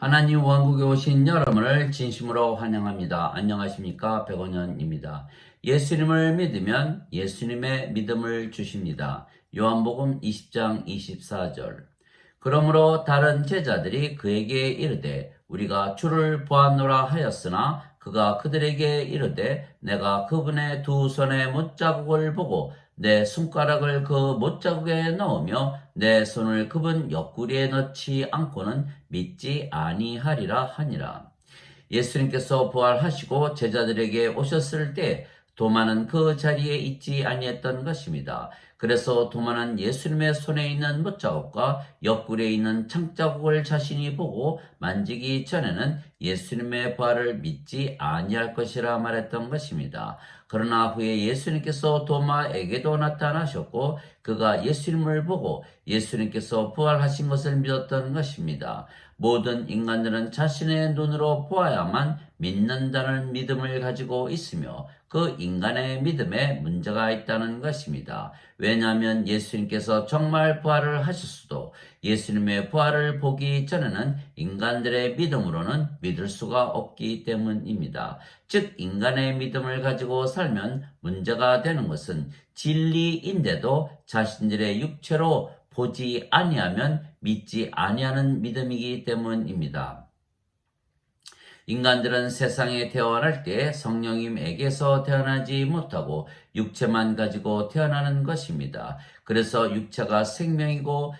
하나님 왕국에 오신 여러분을 진심으로 환영합니다. 안녕하십니까? 백원현입니다. 예수님을 믿으면 예수님의 믿음을 주십니다. 요한복음 20장 24절. 그러므로 다른 제자들이 그에게 이르되 우리가 주를 보았노라 하였으나 그가 그들에게 이르되 내가 그분의 두 손의 못자국을 보고 내 손가락을 그 못자국에 넣으며 내 손을 그분 옆구리에 넣지 않고는 믿지 아니하리라 하니라. 예수님께서 부활하시고 제자들에게 오셨을 때 도마는 그 자리에 있지 아니했던 것입니다. 그래서 도마는 예수님의 손에 있는 못자국과 옆구리에 있는 창자국을 자신이 보고 만지기 전에는 예수님의 부활을 믿지 아니할 것이라 말했던 것입니다. 그러나 후에 예수님께서 도마에게도 나타나셨고 그가 예수님을 보고 예수님께서 부활하신 것을 믿었던 것입니다. 모든 인간들은 자신의 눈으로 보아야만 믿는다는 믿음을 가지고 있으며 그 인간의 믿음에 문제가 있다는 것입니다. 왜냐하면 예수님께서 정말 부활을 하셨어도 예수님의 부활을 보기 전에는 인간들의 믿음으로는 믿을 수가 없기 때문입니다. 즉 인간의 믿음을 가지고 살면 문제가 되는 것은 진리인데도 자신들의 육체로 보지 아니하면 믿지 아니하는 믿음이기 때문입니다. 인간들은 세상에 태어날 때 성령님에게서 태어나지 못하고 육체만 가지고 태어나는 것입니다. 그래서 육체가 생명이고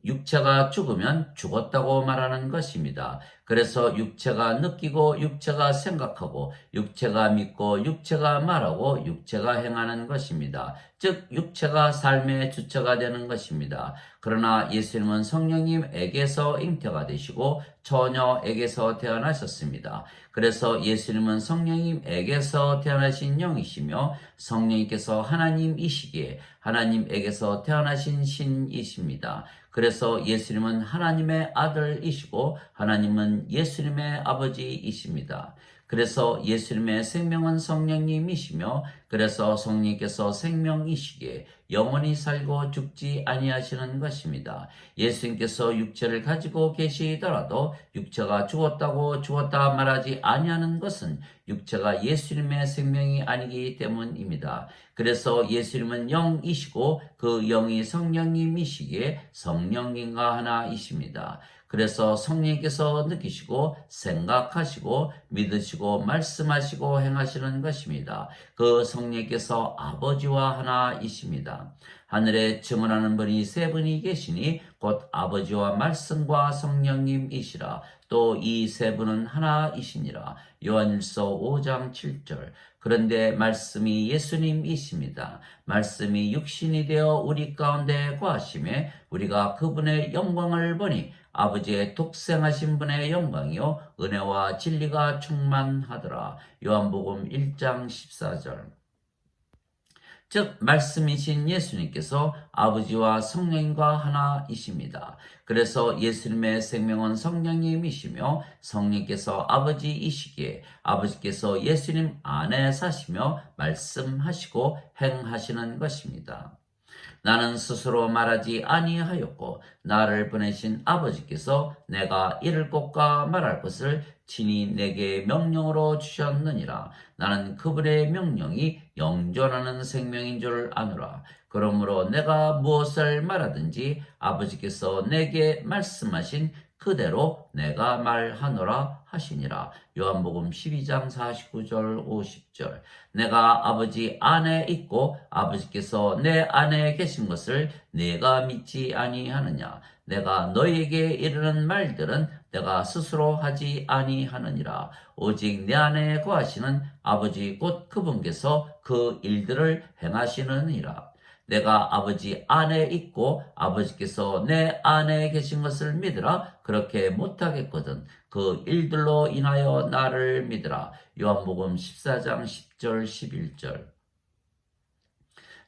육체가 죽으면 죽었다고 말하는 것입니다. 그래서 육체가 느끼고 육체가 생각하고 육체가 믿고 육체가 말하고 육체가 행하는 것입니다. 즉 육체가 삶의 주체가 되는 것입니다. 그러나 예수님은 성령님에게서 잉태가 되시고 처녀에게서 태어나셨습니다. 그래서 예수님은 성령님에게서 태어나신 영이시며 성령님께서 하나님이시기에 하나님에게서 태어나신 신이십니다. 그래서 예수님은 하나님의 아들이시고 하나님은 예수님의 아버지이십니다. 그래서 예수님의 생명은 성령님이시며 그래서 성령님께서 생명이시기에 영원히 살고 죽지 아니하시는 것입니다. 예수님께서 육체를 가지고 계시더라도 육체가 죽었다 말하지 아니하는 것은 육체가 예수님의 생명이 아니기 때문입니다. 그래서 예수님은 영이시고 그 영이 성령님이시기에 성령님과 하나이십니다. 그래서 성령님께서 느끼시고 생각하시고 믿으시고 말씀하시고 행하시는 것입니다. 그 성령께서 아버지와 하나이십니다. 하늘에 증언하는 분이 세 분이 계시니 곧 아버지와 말씀과 성령님이시라. 또 이 세 분은 하나이시니라. 요한일서 5장 7절. 그런데 말씀이 예수님이십니다. 말씀이 육신이 되어 우리 가운데 거하심에 우리가 그분의 영광을 보니 아버지의 독생하신 분의 영광이요 은혜와 진리가 충만하더라. 요한복음 1장 14절. 즉 말씀이신 예수님께서 아버지와 성령과 하나이십니다. 그래서 예수님의 생명은 성령님이시며 성령께서 아버지이시기에 아버지께서 예수님 안에 사시며 말씀하시고 행하시는 것입니다. 나는 스스로 말하지 아니하였고 나를 보내신 아버지께서 내가 이를 것과 말할 것을 친히 내게 명령으로 주셨느니라. 나는 그분의 명령이 영존하는 생명인 줄 아노라. 그러므로 내가 무엇을 말하든지 아버지께서 내게 말씀하신 그대로 내가 말하노라 하시니라. 요한복음 12장 49절 50절. 내가 아버지 안에 있고 아버지께서 내 안에 계신 것을 내가 믿지 아니하느냐. 내가 너희에게 이르는 말들은 내가 스스로 하지 아니하느니라. 오직 내 안에 거하시는 아버지 곧 그분께서 그 일들을 행하시느니라. 내가 아버지 안에 있고 아버지께서 내 안에 계신 것을 믿으라. 그렇게 못하겠거든. 그 일들로 인하여 나를 믿으라. 요한복음 14장 10절 11절.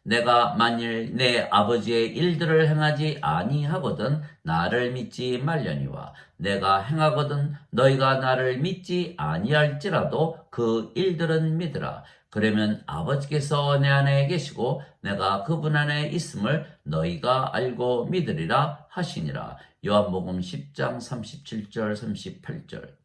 내가 만일 내 아버지의 일들을 행하지 아니하거든 나를 믿지 말려니와 내가 행하거든 너희가 나를 믿지 아니할지라도 그 일들은 믿으라. 그러면 아버지께서 내 안에 계시고 내가 그분 안에 있음을 너희가 알고 믿으리라 하시니라. 요한복음 10장 37절 38절.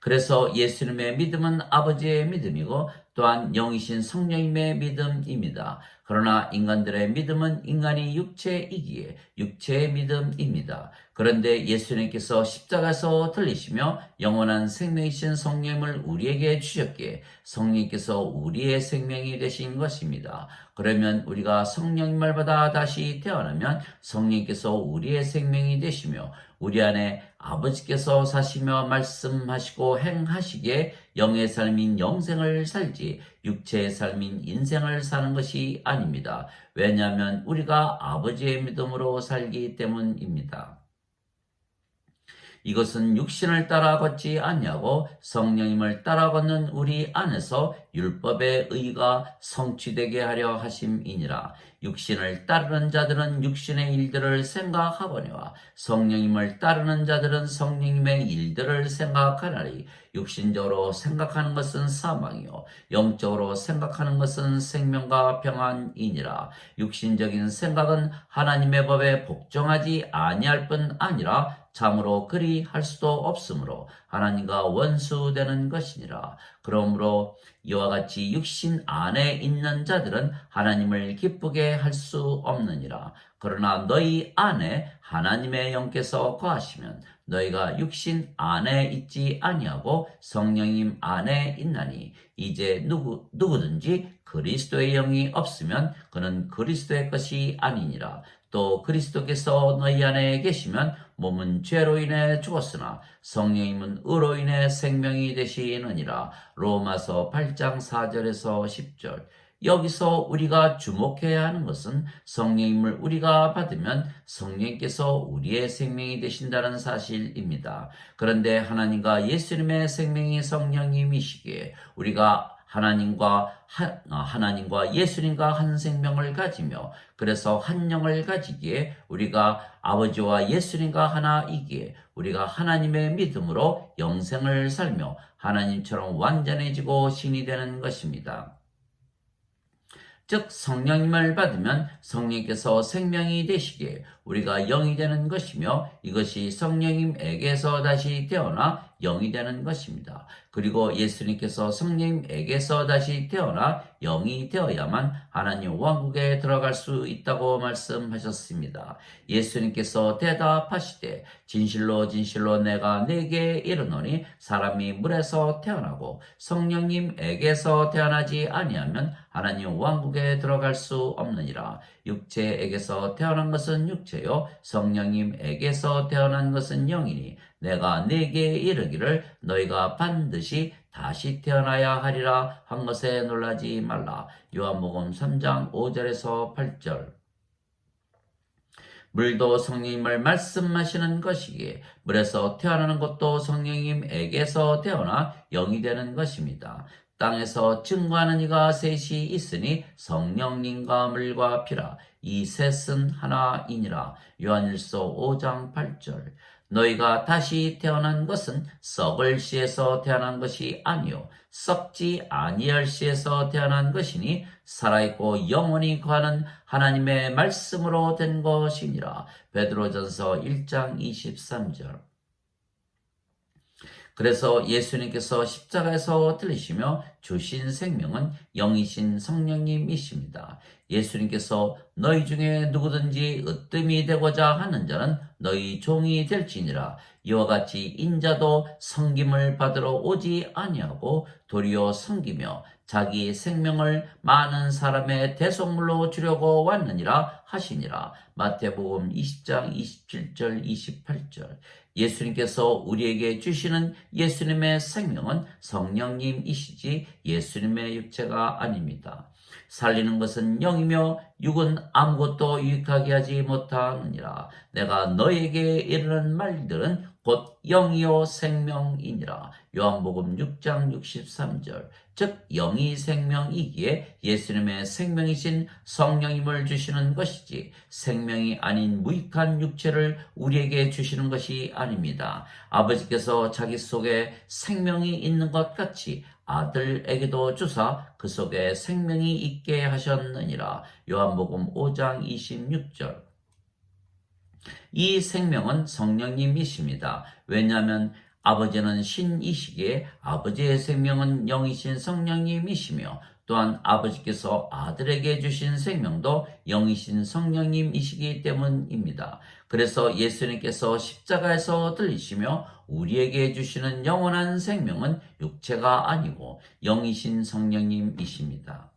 그래서 예수님의 믿음은 아버지의 믿음이고 또한 영이신 성령님의 믿음입니다. 그러나 인간들의 믿음은 인간이 육체이기에 육체의 믿음입니다. 그런데 예수님께서 십자가에서 들리시며 영원한 생명이신 성령님을 우리에게 주셨기에 성령님께서 우리의 생명이 되신 것입니다. 그러면 우리가 성령님을 받아 다시 태어나면 성령님께서 우리의 생명이 되시며 우리 안에 아버지께서 사시며 말씀하시고 행하시기에 영의 삶인 영생을 살지 육체의 삶인 인생을 사는 것이 아닙니다. 왜냐하면 우리가 아버지의 믿음으로 살기 때문입니다. 이것은 육신을 따라 걷지 아니하고 성령님을 따라 걷는 우리 안에서 율법의 의가 성취되게 하려 하심이니라. 육신을 따르는 자들은 육신의 일들을 생각하거니와 성령님을 따르는 자들은 성령님의 일들을 생각하나니 육신적으로 생각하는 것은 사망이요 영적으로 생각하는 것은 생명과 평안이니라. 육신적인 생각은 하나님의 법에 복종하지 아니할 뿐 아니라 참으로 그리 할 수도 없으므로 하나님과 원수되는 것이니라. 그러므로 이와 같이 육신 안에 있는 자들은 하나님을 기쁘게 할 수 없느니라. 그러나 너희 안에 하나님의 영께서 거하시면 너희가 육신 안에 있지 아니하고 성령님 안에 있나니 이제 누구든지 그리스도의 영이 없으면 그는 그리스도의 것이 아니니라. 또 그리스도께서 너희 안에 계시면 몸은 죄로 인해 죽었으나 성령님은 의로 인해 생명이 되시느니라. 로마서 8장 4절에서 10절. 여기서 우리가 주목해야 하는 것은 성령님을 우리가 받으면 성령께서 우리의 생명이 되신다는 사실입니다. 그런데 하나님과 예수님의 생명이 성령님이시기에 우리가 하나님과 예수님과 한 생명을 가지며 그래서 한 영을 가지기에 우리가 아버지와 예수님과 하나이기에 우리가 하나님의 믿음으로 영생을 살며 하나님처럼 완전해지고 신이 되는 것입니다. 즉 성령님을 받으면 성령께서 생명이 되시기에 우리가 영이 되는 것이며 이것이 성령님에게서 다시 태어나 영이 되는 것입니다. 그리고 예수님께서 성령님에게서 다시 태어나 영이 되어야만 하나님 왕국에 들어갈 수 있다고 말씀하셨습니다. 예수님께서 대답하시되 진실로 진실로 내가 네게 이르노니 사람이 물에서 태어나고 성령님에게서 태어나지 아니하면 하나님 왕국에 들어갈 수 없느니라. 육체에게서 태어난 것은 육체요 성령님에게서 태어난 것은 영이니 내가 네게 이르기를 너희가 반드시 다시 태어나야 하리라 한 것에 놀라지 말라. 요한복음 3장 5절에서 8절. 물도 성령님을 말씀하시는 것이기에 물에서 태어나는 것도 성령님에게서 태어나 영이 되는 것입니다. 땅에서 증거하는 이가 셋이 있으니 성령님과 물과 피라. 이 셋은 하나이니라. 요한일서 5장 8절. 너희가 다시 태어난 것은 썩을 씨에서 태어난 것이 아니요 썩지 아니할 씨에서 태어난 것이니 살아있고 영원히 거하는 하나님의 말씀으로 된 것이니라. 베드로전서 1장 23절. 그래서 예수님께서 십자가에서 들리시며 주신 생명은 영이신 성령님이십니다. 예수님께서 너희 중에 누구든지 으뜸이 되고자 하는 자는 너희 종이 될지니라. 이와 같이 인자도 섬김을 받으러 오지 아니하고 도리어 섬기며 자기 생명을 많은 사람의 대속물로 주려고 왔느니라 하시니라. 마태복음 20장 27절 28절. 예수님께서 우리에게 주시는 예수님의 생명은 성령님이시지 예수님의 육체가 아닙니다. 살리는 것은 영이며 육은 아무것도 유익하게 하지 못하느니라. 내가 너에게 이르는 말들은 곧 영이요 생명이니라. 요한복음 6장 63절. 즉 영이 생명이기에 예수님의 생명이신 성령님을 주시는 것이지 생명이 아닌 무익한 육체를 우리에게 주시는 것이 아닙니다. 아버지께서 자기 속에 생명이 있는 것 같이 아들에게도 주사 그 속에 생명이 있게 하셨느니라. 요한복음 5장 26절. 이 생명은 성령님이십니다. 왜냐하면 아버지는 신이시기에 아버지의 생명은 영이신 성령님이시며, 또한 아버지께서 아들에게 주신 생명도 영이신 성령님이시기 때문입니다. 그래서 예수님께서 십자가에서 들리시며 우리에게 주시는 영원한 생명은 육체가 아니고 영이신 성령님이십니다.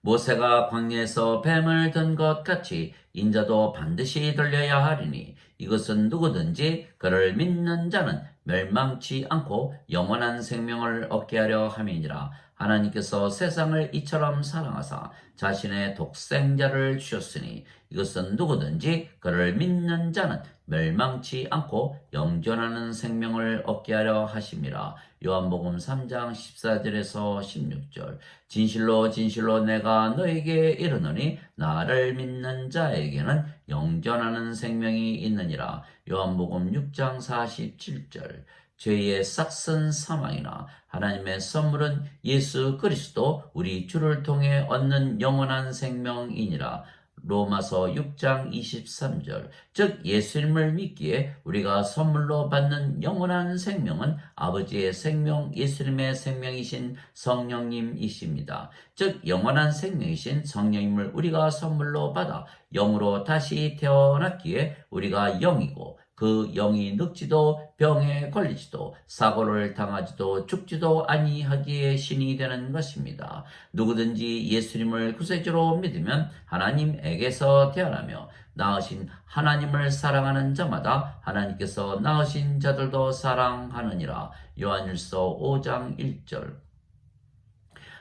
모세가 광야에서 뱀을 든 것 같이 인자도 반드시 들려야 하리니, 이것은 누구든지 그를 믿는 자는 멸망치 않고 영원한 생명을 얻게 하려 함이니라. 하나님께서 세상을 이처럼 사랑하사 자신의 독생자를 주셨으니, 이것은 누구든지 그를 믿는 자는 멸망치 않고 영존하는 생명을 얻게 하려 하심이라. 요한복음 3장 14절에서 16절. 진실로 진실로 내가 너에게 이르노니 나를 믿는 자에게는 영존하는 생명이 있느니라. 요한복음 6장 47절. 죄의 싹슨 사망이나 하나님의 선물은 예수 그리스도 우리 주를 통해 얻는 영원한 생명이니라. 로마서 6장 23절. 즉 예수님을 믿기에 우리가 선물로 받는 영원한 생명은 아버지의 생명, 예수님의 생명이신 성령님이십니다. 즉 영원한 생명이신 성령님을 우리가 선물로 받아 영으로 다시 태어났기에 우리가 영이고, 그 영이 늙지도 병에 걸리지도 사고를 당하지도 죽지도 아니하기에 신이 되는 것입니다. 누구든지 예수님을 구세주로 믿으면 하나님에게서 태어나며 낳으신 하나님을 사랑하는 자마다 하나님께서 낳으신 자들도 사랑하느니라. 요한일서 5장 1절.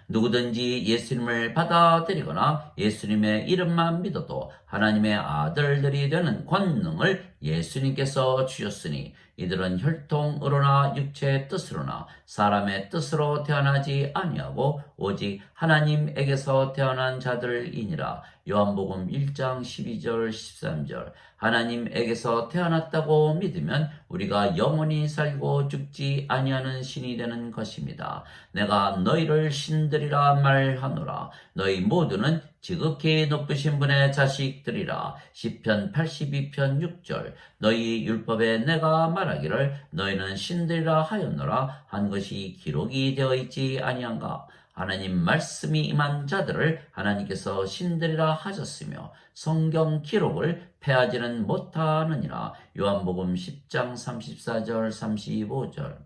누구든지 예수님을 받아들이거나 예수님의 이름만 믿어도 하나님의 아들들이 되는 권능을 예수님께서 주셨으니, 이들은 혈통으로나 육체의 뜻으로나 사람의 뜻으로 태어나지 아니하고 오직 하나님에게서 태어난 자들이니라. 요한복음 1장 12절 13절. 하나님에게서 태어났다고 믿으면 우리가 영원히 살고 죽지 아니하는 신이 되는 것입니다. 내가 너희를 신들이라 말하노라. 너희 모두는 지극히 높으신 분의 자식들이라. 시편 82편 6절. 너희 율법에 내가 말하기를 너희는 신들이라 하였노라 한 것이 기록이 되어 있지 아니한가. 하나님 말씀이 임한 자들을 하나님께서 신들이라 하셨으며 성경 기록을 패하지는 못하느니라. 요한복음 10장 34절 35절.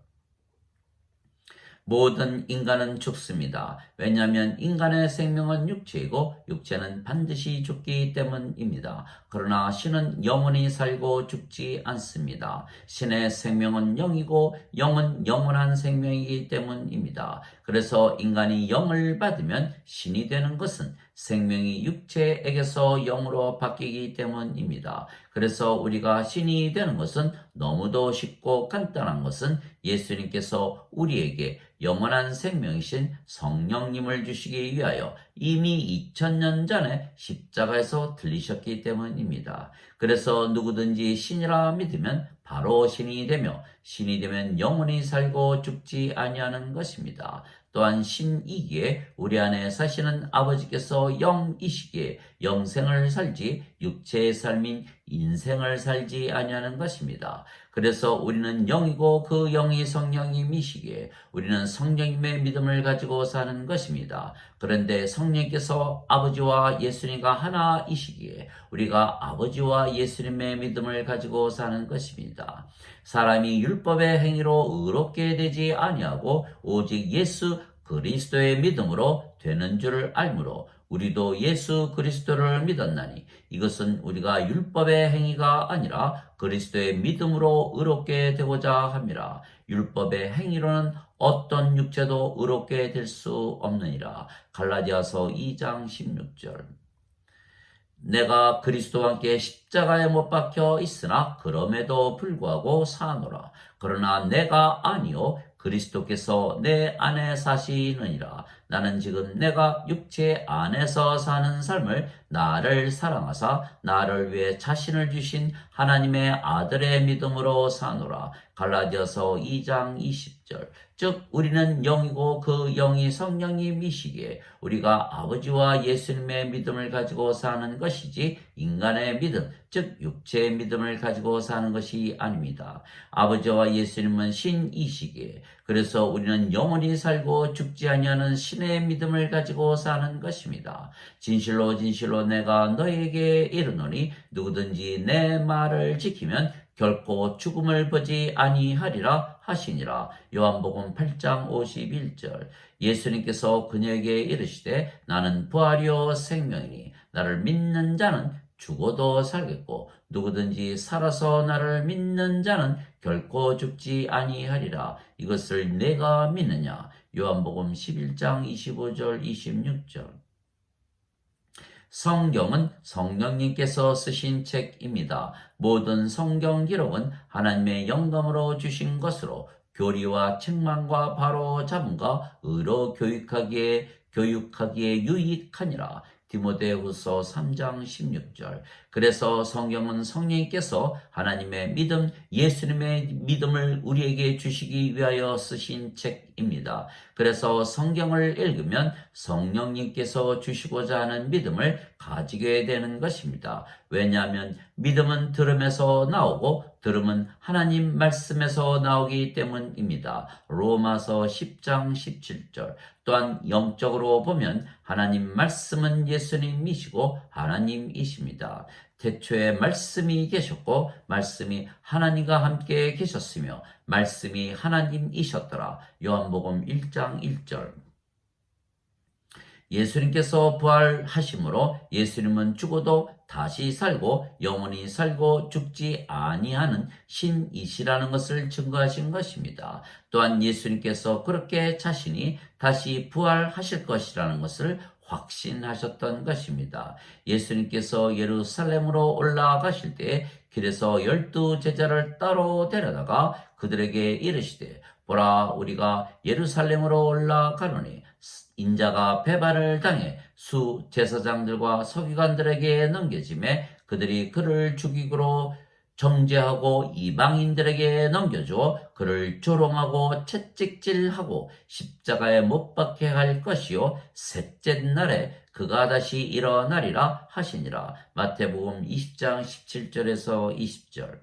모든 인간은 죽습니다. 왜냐하면 인간의 생명은 육체이고 육체는 반드시 죽기 때문입니다. 그러나 신은 영원히 살고 죽지 않습니다. 신의 생명은 영이고 영은 영원한 생명이기 때문입니다. 그래서 인간이 영을 받으면 신이 되는 것은 생명이 육체에게서 영으로 바뀌기 때문입니다. 그래서 우리가 신이 되는 것은 너무도 쉽고 간단한 것은 예수님께서 우리에게 영원한 생명이신 성령님을 주시기 위하여 이미 2000년 전에 십자가에서 들리셨기 때문입니다. 그래서 누구든지 신이라 믿으면 바로 신이 되며, 신이 되면 영원히 살고 죽지 아니하는 것입니다. 또한 신이기에 우리 안에 사시는 아버지께서 영이시기에 영생을 살지 육체의 삶인 인생을 살지 아니하는 것입니다. 그래서 우리는 영이고 그 영이 성령님이시기에 우리는 성령님의 믿음을 가지고 사는 것입니다. 그런데 성령께서 아버지와 예수님과 하나이시기에 우리가 아버지와 예수님의 믿음을 가지고 사는 것입니다. 사람이 율법의 행위로 의롭게 되지 아니하고 오직 예수 그리스도의 믿음으로 되는 줄을 알므로 우리도 예수 그리스도를 믿었나니, 이것은 우리가 율법의 행위가 아니라 그리스도의 믿음으로 의롭게 되고자 함이라. 율법의 행위로는 어떤 육체도 의롭게 될 수 없느니라. 갈라디아서 2장 16절. 내가 그리스도와 함께 십자가에 못 박혀 있으나 그럼에도 불구하고 사노라. 그러나 내가 아니요 그리스도께서 내 안에 사시느니라. 나는 지금 내가 육체 안에서 사는 삶을 나를 사랑하사 나를 위해 자신을 주신 하나님의 아들의 믿음으로 사노라. 갈라디아서 2장 20절. 즉 우리는 영이고 그 영이 성령님이시기에 우리가 아버지와 예수님의 믿음을 가지고 사는 것이지 인간의 믿음, 즉 육체의 믿음을 가지고 사는 것이 아닙니다. 아버지와 예수님은 신이시기에 그래서 우리는 영원히 살고 죽지 아니하는 신의 믿음을 가지고 사는 것입니다. 진실로 진실로 내가 너에게 이르노니 누구든지 내 말을 지키면 결코 죽음을 보지 아니하리라 하시니라. 요한복음 8장 51절. 예수님께서 그녀에게 이르시되 나는 부활이요 생명이니 나를 믿는 자는 죽어도 살겠고 누구든지 살아서 나를 믿는 자는 결코 죽지 아니하리라. 이것을 내가 믿느냐. 요한복음 11장 25절 26절. 성경은 성령님께서 쓰신 책입니다. 모든 성경 기록은 하나님의 영감으로 주신 것으로 교리와 책망과 바로 잡음과 의로 교육하기에 유익하니라. 디모데후서 3장 16절. 그래서 성경은 성령님께서 하나님의 믿음, 예수님의 믿음을 우리에게 주시기 위하여 쓰신 책입니다. 그래서 성경을 읽으면 성령님께서 주시고자 하는 믿음을 가지게 되는 것입니다. 왜냐하면 믿음은 들음에서 나오고 들음은 하나님 말씀에서 나오기 때문입니다. 로마서 10장 17절. 또한 영적으로 보면 하나님 말씀은 예수님이시고 하나님이십니다. 태초에 말씀이 계셨고 말씀이 하나님과 함께 계셨으며 말씀이 하나님이셨더라. 요한복음 1장 1절. 예수님께서 부활하심으로 예수님은 죽어도 다시 살고 영원히 살고 죽지 아니하는 신이시라는 것을 증거하신 것입니다. 또한 예수님께서 그렇게 자신이 다시 부활하실 것이라는 것을 확신하셨던 것입니다. 예수님께서 예루살렘으로 올라가실 때 길에서 12 제자를 따로 데려다가 그들에게 이르시되 보라 우리가 예루살렘으로 올라가노니 인자가 배반을 당해 수 제사장들과 서기관들에게 넘겨짐에 그들이 그를 죽이기로 정죄하고 이방인들에게 넘겨주어 그를 조롱하고 채찍질하고 십자가에 못 박게 할 것이요 셋째 날에 그가 다시 일어나리라 하시니라. 마태복음 20장 17절에서 20절.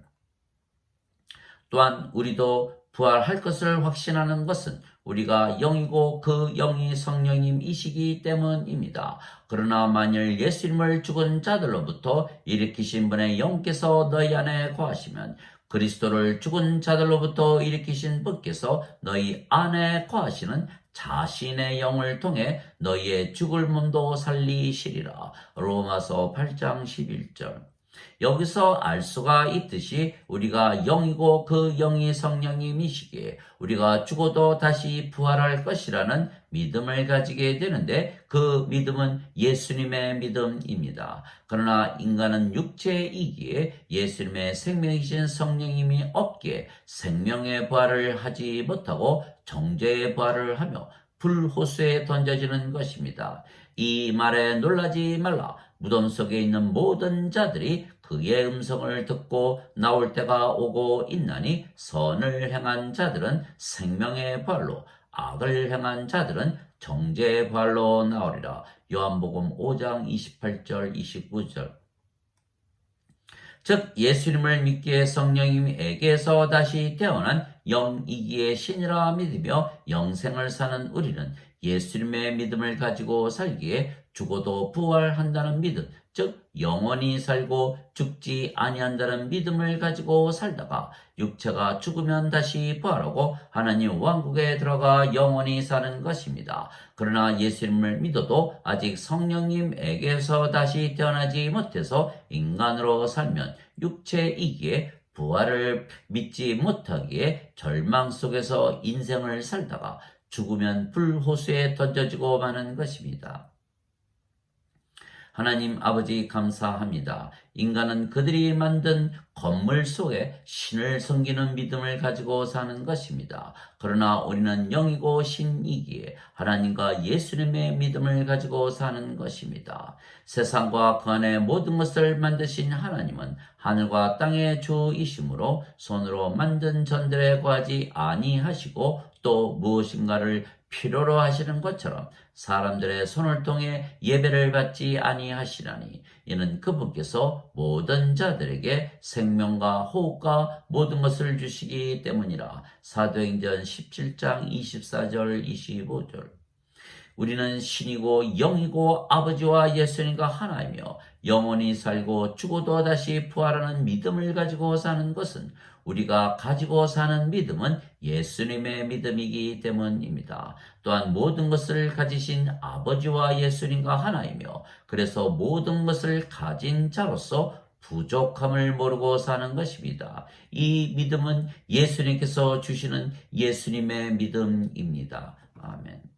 또한 우리도 부활할 것을 확신하는 것은 우리가 영이고 그 영이 성령님이시기 때문입니다. 그러나 만일 예수님을 죽은 자들로부터 일으키신 분의 영께서 너희 안에 거하시면 그리스도를 죽은 자들로부터 일으키신 분께서 너희 안에 거하시는 자신의 영을 통해 너희의 죽을 몸도 살리시리라. 로마서 8장 11절. 여기서 알 수가 있듯이 우리가 영이고 그 영이 성령님이시기에 우리가 죽어도 다시 부활할 것이라는 믿음을 가지게 되는데 그 믿음은 예수님의 믿음입니다. 그러나 인간은 육체이기에 예수님의 생명이신 성령님이 없기에 생명의 부활을 하지 못하고 정죄의 부활을 하며 불호수에 던져지는 것입니다. 이 말에 놀라지 말라. 무덤 속에 있는 모든 자들이 그의 음성을 듣고 나올 때가 오고 있나니 선을 행한 자들은 생명의 부활로 악을 행한 자들은 정죄의 부활로 나오리라. 요한복음 5장 28절 29절. 즉 예수님을 믿기에 성령님에게서 다시 태어난 영이기에 신이라 믿으며 영생을 사는 우리는 예수님의 믿음을 가지고 살기에 죽어도 부활한다는 믿음, 즉 영원히 살고 죽지 아니한다는 믿음을 가지고 살다가 육체가 죽으면 다시 부활하고 하나님 왕국에 들어가 영원히 사는 것입니다. 그러나 예수님을 믿어도 아직 성령님에게서 다시 태어나지 못해서 인간으로 살면 육체이기에 부활을 믿지 못하기에 절망 속에서 인생을 살다가 죽으면 불호수에 던져지고 마는 것입니다. 하나님 아버지 감사합니다. 인간은 그들이 만든 건물 속에 신을 섬기는 믿음을 가지고 사는 것입니다. 그러나 우리는 영이고 신이기에 하나님과 예수님의 믿음을 가지고 사는 것입니다. 세상과 그 안의 모든 것을 만드신 하나님은 하늘과 땅의 주이시므로 손으로 만든 전들에 구하지 아니하시고 또 무엇인가를 필요로 하시는 것처럼 사람들의 손을 통해 예배를 받지 아니하시나니 이는 그분께서 모든 자들에게 생명과 호흡과 모든 것을 주시기 때문이라. 사도행전 17장 24절 25절. 우리는 신이고 영이고 아버지와 예수님과 하나이며 영원히 살고 죽어도 다시 부활하는 믿음을 가지고 사는 것은 우리가 가지고 사는 믿음은 예수님의 믿음이기 때문입니다. 또한 모든 것을 가지신 아버지와 예수님과 하나이며 그래서 모든 것을 가진 자로서 부족함을 모르고 사는 것입니다. 이 믿음은 예수님께서 주시는 예수님의 믿음입니다. 아멘.